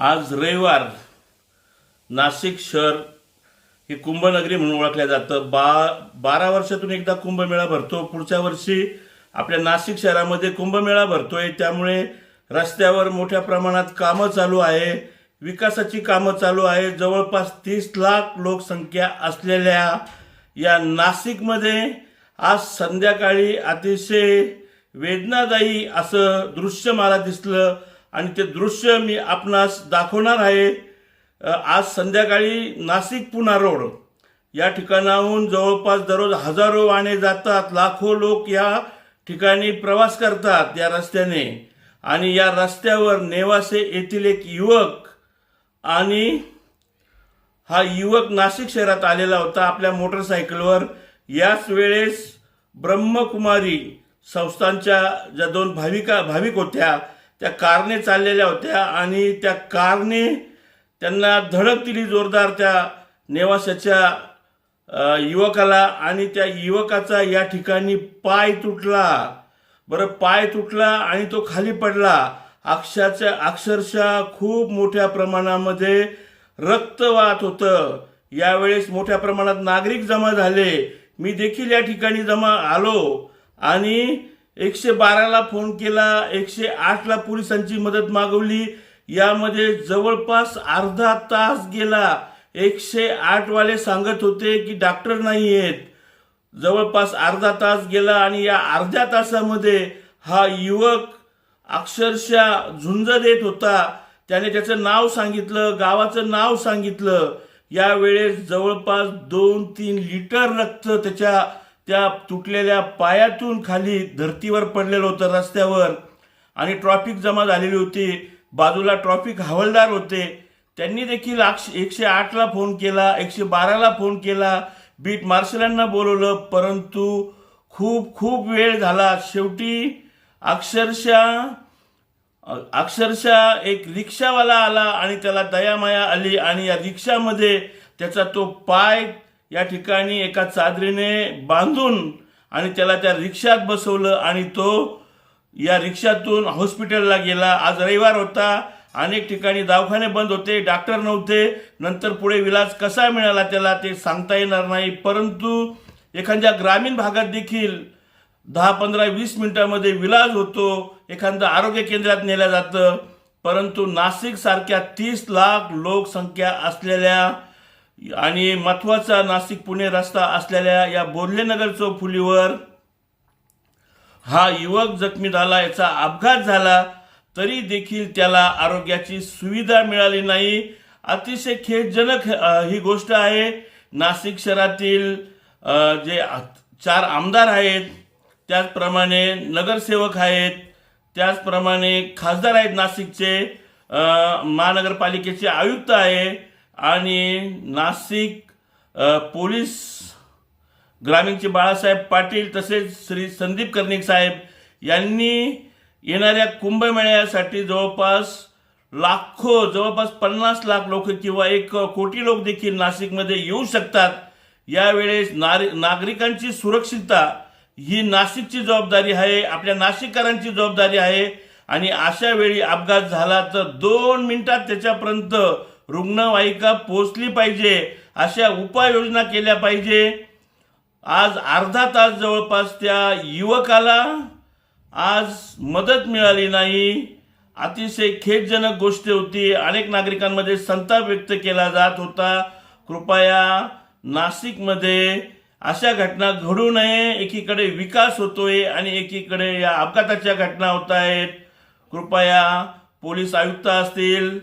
आज रविवार नाशिक शहर हे कुंभनगरी म्हणून ओळखलं जातं. 12 वर्षातून एकदा कुंभमेळा भरतो. पुढच्या वर्षी आपल्या नाशिक शहरामध्ये कुंभमेळा भरतोय. त्यामुळे रस्त्यावर मोठ्या प्रमाणात कामं चालू आहे, विकासाची कामं चालू आहे. जवळपास 30 लाख लोकसंख्या असलेल्या या नाशिकमध्ये आज संध्याकाळी अतिशय वेदनादायी असं दृश्य मला दिसलं आणि ते दृश्य मी आपणास दाखवणार आहे. आज संध्याकाळी नाशिक पुणा रोड या ठिकाणाहून जवळपास दररोज हजारो वाहने जातात, लाखो लोक या ठिकाणी प्रवास करतात या रस्त्याने. आणि या रस्त्यावर नेवासे येथील एक युवक आणि हा युवक नाशिक शहरात आलेला होता आपल्या मोटरसायकलवर. याच वेळेस ब्रह्मकुमारी संस्थांच्या ज्या 2 भाविक होत्या त्या कारने चाललेल्या होत्या आणि त्या कारने त्यांना धडक दिली जोरदार त्या नेवाशाच्या युवकाला आणि त्या युवकाचा या ठिकाणी पाय तुटला. पाय तुटला आणि तो खाली पडला. अक्षरशः खूप मोठ्या प्रमाणामध्ये रक्त वाहत होतं. यावेळेस मोठ्या प्रमाणात नागरिक जमा झाले. मी देखील या ठिकाणी जमा आलो आणि 112ला फोन केला, 108ला पोलिसांची मदत मागवली. यामध्ये जवळपास अर्धा तास गेला. 108 वाले सांगत होते की डॉक्टर नाही आहेत. जवळपास अर्धा तास गेला आणि या अर्ध्या तासामध्ये हा युवक अक्षरशः झुंज देत होता. त्याने त्याचं नाव सांगितलं, गावाचं नाव सांगितलं. यावेळेस जवळपास 2-3 लिटर रक्त त्याच्या त्या तुटलेल्या पायातून खाली धर्तीवर पडलेलं होतं रस्त्यावर. आणि ट्रॉफिक जमा झालेली होती. बाजूला ट्रॉफिक हवालदार होते. त्यांनी देखील 108ला फोन केला, 112ला फोन केला, बीट मार्शलांना बोलवलं, परंतु खूप वेळ झाला. शेवटी अक्षरशः एक रिक्षावाला आला आणि त्याला दयामाया आली आणि या रिक्षामध्ये त्याचा तो पाय या ठिकाणी एका चादरीने बांधून आणि त्याला त्या रिक्षात बसवलं आणि तो या रिक्षातून हॉस्पिटलला गेला. आज रविवार होता. अनेक ठिकाणी दवाखाने बंद होते, डॉक्टर नव्हते. नंतर पुढे विलाज कसा मिळाला त्याला ते सांगता येणार नाही. परंतु एखाद्या ग्रामीण भागात देखील 10-15-20 मिनिटांमध्ये विलाज होतो. एखादं आरोग्य केंद्रात नेलं जातं. परंतु नाशिक सारख्या 30 लाख लोकसंख्या असलेल्या आणि महत्वाचा नाशिक पुणे रस्ता असलेल्या या बोर्लेनगर चौफुलीवर हा युवक जखमी झाला. याचा अपघात झाला तरी देखील त्याला आरोग्याची सुविधा मिळाली नाही. अतिशय खेदजनक ही गोष्ट आहे. नाशिक शहरातील जे 4 आमदार आहेत, त्याचप्रमाणे नगरसेवक आहेत, त्याचप्रमाणे खासदार आहेत नाशिकचे, महानगरपालिकेचे आयुक्त आहे आणि नाशिक पोलीस ग्रामीणचे बाळासाहेब पाटील तसेच श्री संदीप कर्णिक साहेब यांनी येणाऱ्या कुंभमेळ्यासाठी जवळपास 50 लाख लोक किंवा 1 कोटी लोक देखील नाशिकमध्ये येऊ शकतात. यावेळेस नागरिकांची सुरक्षितता ही नाशिकची जबाबदारी आहे, आपल्या नाशिककरांची जबाबदारी आहे. आणि अशा वेळी अपघात झाला तर 2 मिनिटात त्याच्यापर्यंत रुग्णवाहिका पोहोचली पाहिजे, अशा उपाययोजना केल्या पाहिजे. आज अर्धा तास जवळपास त्या युवकाला आज मदत मिळाली नाही. अतिशय खेदजनक गोष्ट होती. अनेक नागरिकांमध्ये संताप व्यक्त केला जात होता. कृपया नाशिकमध्ये अशा घटना घडू नये. एकीकडे विकास होतोय आणि एकीकडे या अपघाताच्या घटना होत आहेत. कृपया पोलीस आयुक्त असतील,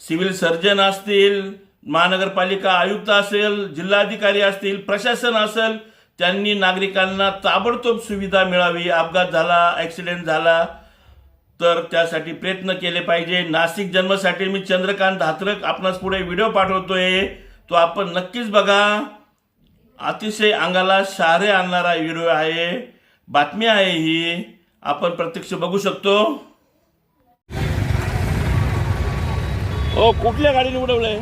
सिव्हिल सर्जन असतील, महानगरपालिका आयुक्त असेल, जिल्हाधिकारी असतील, प्रशासन असेल, त्यांनी नागरिकांना ताबडतोब सुविधा मिळावी. अपघात झाला, ॲक्सिडेंट झाला तर त्यासाठी प्रयत्न केले पाहिजे. नाशिक जन्मसाठी मी चंद्रकांत धात्रक आपणास पुढे व्हिडिओ पाठवतोय, तो आपण नक्कीच बघा. अतिशय अंगाला शहारे आणणारा व्हिडिओ आहे, बातमी आहे ही, आपण प्रत्यक्ष बघू शकतो. ओ, कुठल्या गाडीने उडवलंय?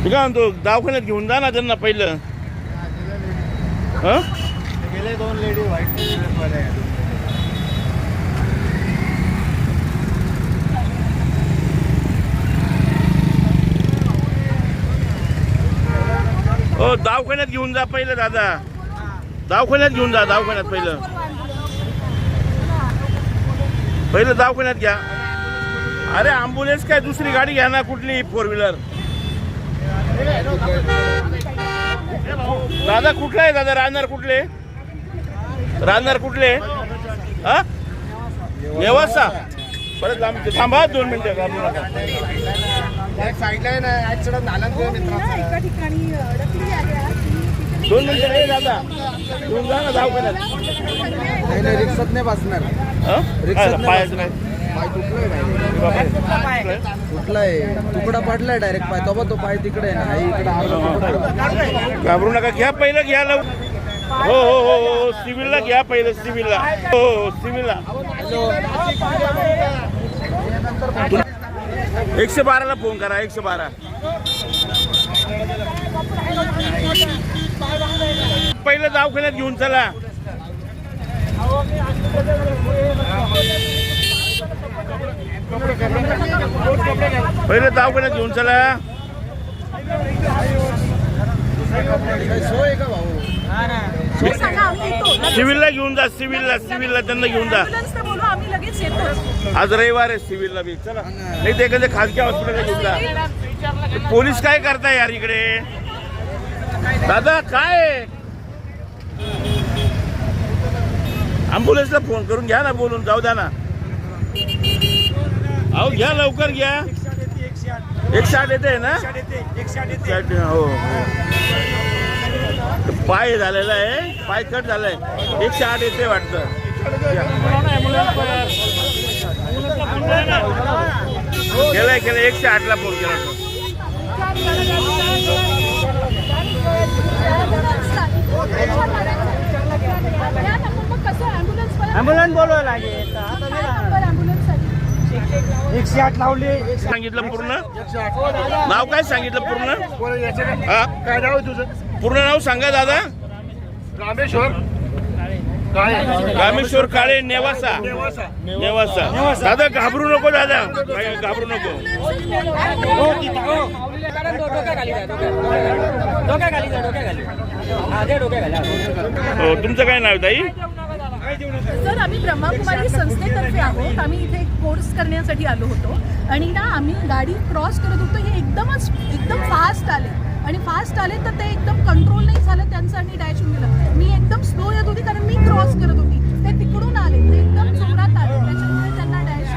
मी काय म्हणतो, दवाखान्यात घेऊन जा ना त्यांना पहिलं. गेले 2 लेडी व्हाईट ड्रेसमध्ये. हो दवाखान्यात घेऊन जा पहिलं दादा, दवाखान्यात घेऊन जा, दवाखान्यात पहिलं दवाखान्यात घ्या. अरे ॲम्ब्युलन्स काय दुसरी गाडी घ्या ना, कुठली 4 व्हीलर. दादा कुठला आहे दादा, राहणार कुठले, राहणार कुठले, हा नेवासा. परत थांबा 2 मिनिटं, घाबरू नका. साईडला आहे ना, ऍक्सिडेंट झाला एका ठिकाणी अडकली आहे. 2 मिनिटं नाही दादा, घेऊन जा ना दवाखान्यात. नाही रिक्षात नाही बसणार, रिक्षात पायाच नाही, पाय तुटलाय, तुकडा पडलाय डायरेक्ट पाय. तो पाय तिकडे आहे ना, इकडे. घाबरू नका, घ्या पहिलं घ्या लव. हो हो हो हो सिव्हिलला घ्या पहिलं, सिव्हिलला. हो हो सिव्हिलला. 112ला फोन करा, 112. पहिलं दवाखान्यात घेऊन चला. पहिलं दवाखान्यात घेऊन चला. सोय का भाऊ? सिव्हिलला घेऊन जा, सिव्हिलला त्यांना घेऊन जा. आज रविवार आहे, सिव्हिलला बी चला. नाही ते एखाद्या खाजगी हॉस्पिटलला घेऊन जा. पोलीस काय करताय यार इकडे, दादा काय ॲम्ब्युलन्सला फोन करून घ्या ना, बोलून जाऊ द्या ना. अहो घ्या लवकर घ्या. 108 येते ना, 108 हो. पाय झालेला आहे, पाय कट झालाय, 108 येते वाटतं. गेलाय 108ला फोन केला. ॲम्ब्युलन्स बोलवायला लागेल. 108 लावले. सांगितलं पूर्ण नाव काय सांगितलं पूर्ण, काय नाव आहे तुझं? पूर्ण नाव सांगा दादा. रामेश्वर काळे, नेवासा. दादा घाबरू नको दादा, घाबरू नको. हो तुमचं काय नाव ताई? सर आम्ही ब्रह्माकुमारी संस्थेतर्फे आहोत. आम्ही इथे कोर्स करण्यासाठी आलो होतो आणि ना आम्ही गाडी क्रॉस करत होतो. हे एकदम फास्ट आले आणि फास्ट आले तर ते एकदम कंट्रोल नाही झालं त्यांचं आणि डॅश होऊन गेलं. मी एकदम स्लो येत होती कारण मी क्रॉस करत होती. ते तिकडून आले, ते एकदम जोरात आले, त्याच्यामुळे त्यांना डॅश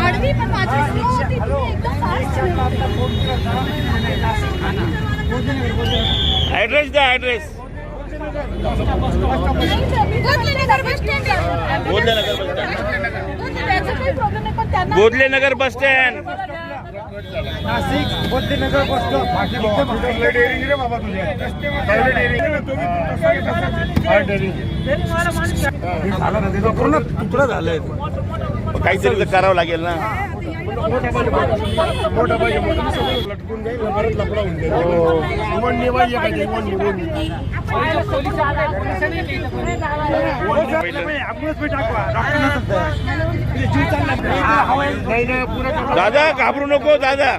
आडवी पण माझी स्लो होती. तुम्ही एकदम फास्ट. ऍड्रेस द्या, address. Bodhale Nagar bus stand. Nashik Bodhalenagar bus stop. पूर्ण तुकडा झालंय, काहीतरी तर करावं लागेल ना. लटकून जाईल, परत लफडा होऊन जाईल. दादा घाबरू नको दादा,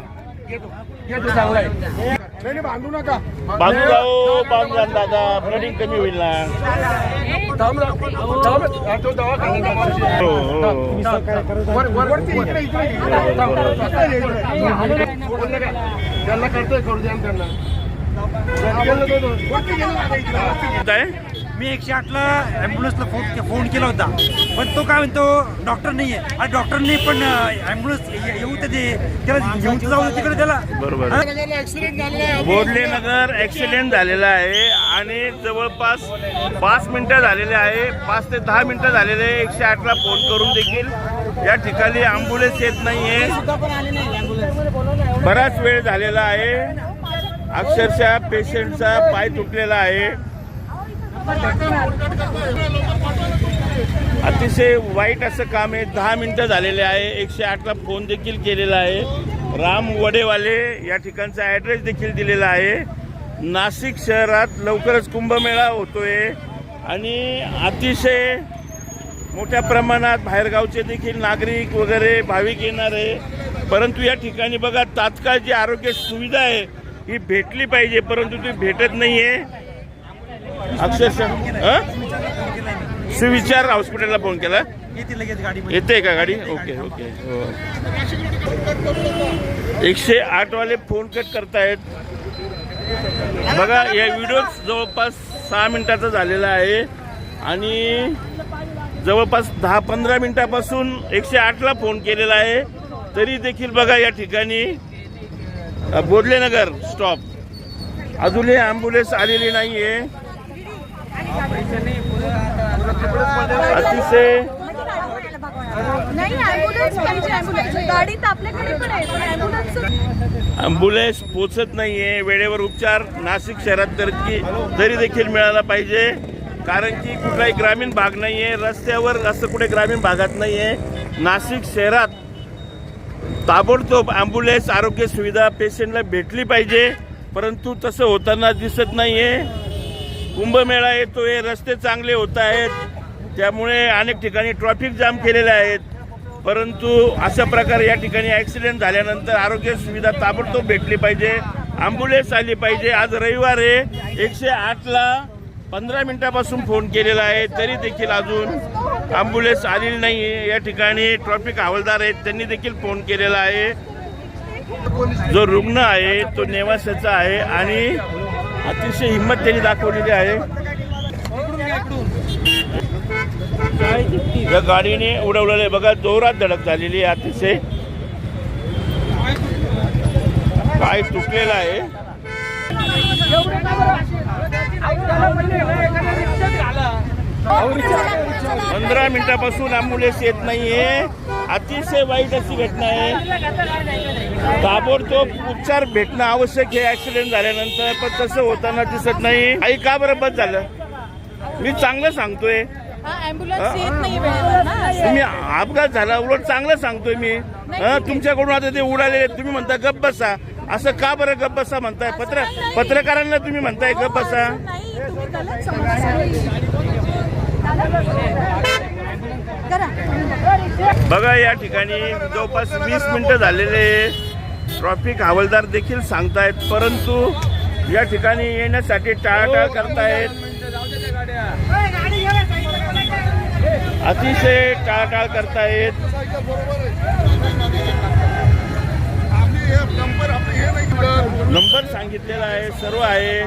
बांधू नका. बांधू जाऊ, बांधू जा दादा, ब्लडिंग कमी होईल ना. त्यांना करतोय, करू द्या त्यांना. मी 108ला ॲम्ब्युलन्सला फोन केला होता, पण तो काय म्हणतो डॉक्टर नाही आहे. आणि डॉक्टरने पण ॲम्ब्युलन्स येऊ तर दे, त्याला घेऊन जाऊ तिकडे त्याला. बरोबर. बोधले नगर ऍक्सिडेंट झालेला आहे आणि जवळपास 5 मिनिटं झालेले आहे, 5 ते 10 मिनिटं झालेले आहे. 108ला फोन करून देखील या ठिकाणी ॲम्ब्युलन्स येत नाहीये. बराच वेळ झालेला आहे. अक्षरशः पेशंटचा पाय तुटलेला आहे. अतिशय वाईट असं काम आहे. 10 मिनिटं झालेले आहे. 108ला फोन देखील केलेला आहे. राम वडेवाले या ठिकाणचा ॲड्रेस देखील दिलेला आहे. नाशिक शहरात लवकरच कुंभमेळा होतोय आणि अतिशय मोठ्या प्रमाणात बाहेरगावचे देखील नागरिक वगैरे भाविक येणार आहे. परंतु या ठिकाणी बघा तात्काळ जी आरोग्य सुविधा आहे ही भेटली पाहिजे, परंतु ती भेटत नाहीये अक्षरशः. सुविचार हॉस्पिटलला फोन केला, येते लगेच गाडी येते का गाडी? Okay okay. 108 वाले फोन कट करतायत. बघा या व्हिडिओ जवळपास 6 मिनिटाचा झालेला आहे आणि जवळपास 10-15 मिनिटापासून 108ला फोन केलेला आहे, तरी देखील बघा या ठिकाणी बोधलेनगर स्टॉप अजूनही ॲम्ब्युलन्स आलेली नाहीये. अतिशय नाही ॲम्ब्युलन्स पाहिजे, ॲम्ब्युलन्स गाडी तर आपल्याकडे पण आहे, पण ॲम्ब्युलन्स ॲम्ब्युलन्स पोचत नाहीये वेळेवर. उपचार नाशिक शहरात तरी देखील मिळाला पाहिजे, कारण की कुठलाही ग्रामीण भाग नाहीये, रस्त्यावर असं कुठे ग्रामीण भागात नाहीये. नाशिक शहरात ताबडतोब ॲम्ब्युलन्स आरोग्य सुविधा पेशंटला भेटली पाहिजे, परंतु तसं होताना दिसत नाहीये. कुंभमेळा येतोय, रस्ते चांगले होत आहेत, त्यामुळे अनेक ठिकाणी ट्रॅफिक जाम केलेले आहेत, परंतु अशा प्रकारे या ठिकाणी ॲक्सिडेंट झाल्यानंतर आरोग्य सुविधा ताबडतोब भेटली पाहिजे, ॲम्ब्युलन्स आली पाहिजे. आज रविवार आहे, 108ला 15 मिनिटापासून फोन केलेला आहे, तरी देखील अजून ॲम्ब्युलन्स आलेली नाही आहे. या ठिकाणी ट्रॅफिक हवालदार आहेत, त्यांनी देखील फोन केलेला आहे. जो रुग्ण आहे तो नेवासाचा आहे आणि अतिशय हिंमत त्यांनी दाखवलेली आहे. या गाडीने उडवलेलं आहे बघा, जोरात धडक झालेली आहे. अतिशय काय तुटलेलं आहे. 15 मिनिटापासून ॲम्ब्युलन्स येत नाहीये. अतिशय वाईट अशी घटना आहे. ताबडतोब उपचार भेटणं आवश्यक आहे ॲक्सिडेंट झाल्यानंतर, पण तसं होताना दिसत नाही. आई का बरं बस झालं? मी चांगलं सांगतोय, ॲम्ब्युलन्स येत नाही वेळेवर ना. तुम्ही अपघात झाला उलट चांगलं सांगतोय मी. तुमच्याकडून आता ते उडालेले, तुम्ही म्हणता गप्प बसा. असं का बरं गप्प बसा म्हणताय? पत्रकारांना तुम्ही म्हणताय गप्प बसा. नाही, तुम्ही गलत समजताय. बघा या ठिकाणी जवळपास 20 मिनिटं झालेले ट्रॅफिक हवालदार देखील सांगतायत, परंतु या ठिकाणी येण्यासाठी टाळाटाळ करतायत. अतिशय टाळाटाळ करतायत. नंबर सांगितलेला आहे, सर्व आहे.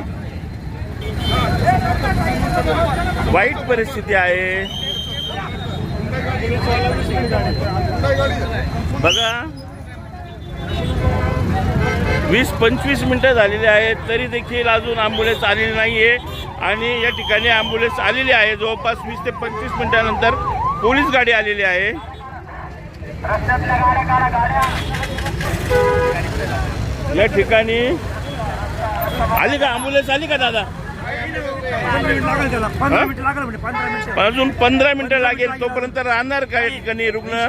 वाईट परिस्थिती आहे. बघा 20-25 मिनिटं झालेली आहेत, तरी देखील अजून ॲम्ब्युलन्स आलेली नाहीये आणि या ठिकाणी ॲम्ब्युलन्स आलेली आहे. जवळपास 20 ते 25 मिनिटानंतर पोलीस गाडी आलेली आहे. या ठिकाणी आली का ॲम्ब्युलन्स? आली का दादा? अजून 15 मिनिटं लागेल. तोपर्यंत राहणार का या ठिकाणी रुग्ण?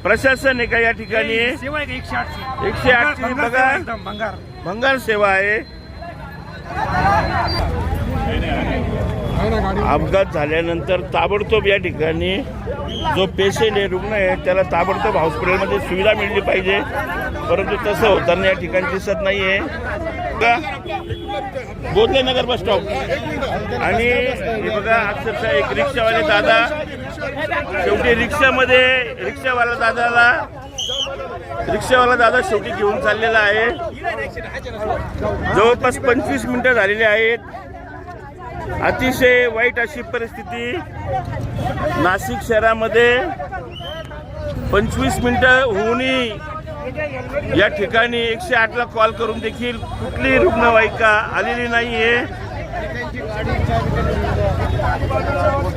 प्रशासन आहे का या ठिकाणी? 108ची बघा भंगार सेवा आहे. अपघात झाल्यानंतर ताबडतोब या ठिकाणी जो पेशंट आहे, रुग्ण आहे, त्याला ताबडतोब हॉस्पिटलमध्ये सुविधा मिळली पाहिजे, परंतु तसं होताना या ठिकाणी दिसत नाहीये. बोधलेनगर बस स्टॉप आणि हे बघा अक्षरशः एक रिक्षावाले दादा, शेवटी रिक्षावाला दादा शेवटी घेऊन चाललेला आहे. जवळपास 25 मिनिटं झालेली आहेत. अतिशय वाईट अशी परिस्थिती नाशिक शहरामध्ये. 25 मिनिटं होऊनही या ठिकाणी 108ला कॉल करून देखील कुठलीही रुग्णवाहिका आलेली नाहीये.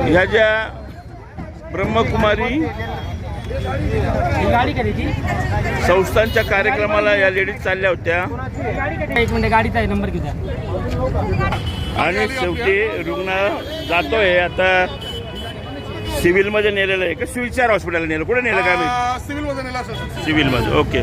ह्या ज्या ब्रह्मकुमारी संस्थांच्या कार्यक्रमाला या लेडीज चालल्या होत्या. 1 मिनिट गाडीचा नंबर किती? आणि शेवटी रुग्ण जातोय. आता सिव्हिलमध्ये नेलेलं आहे का? सुविचार हॉस्पिटलला नेलं? कुठे नेलं काय? सिव्हिलमध्ये. ओके.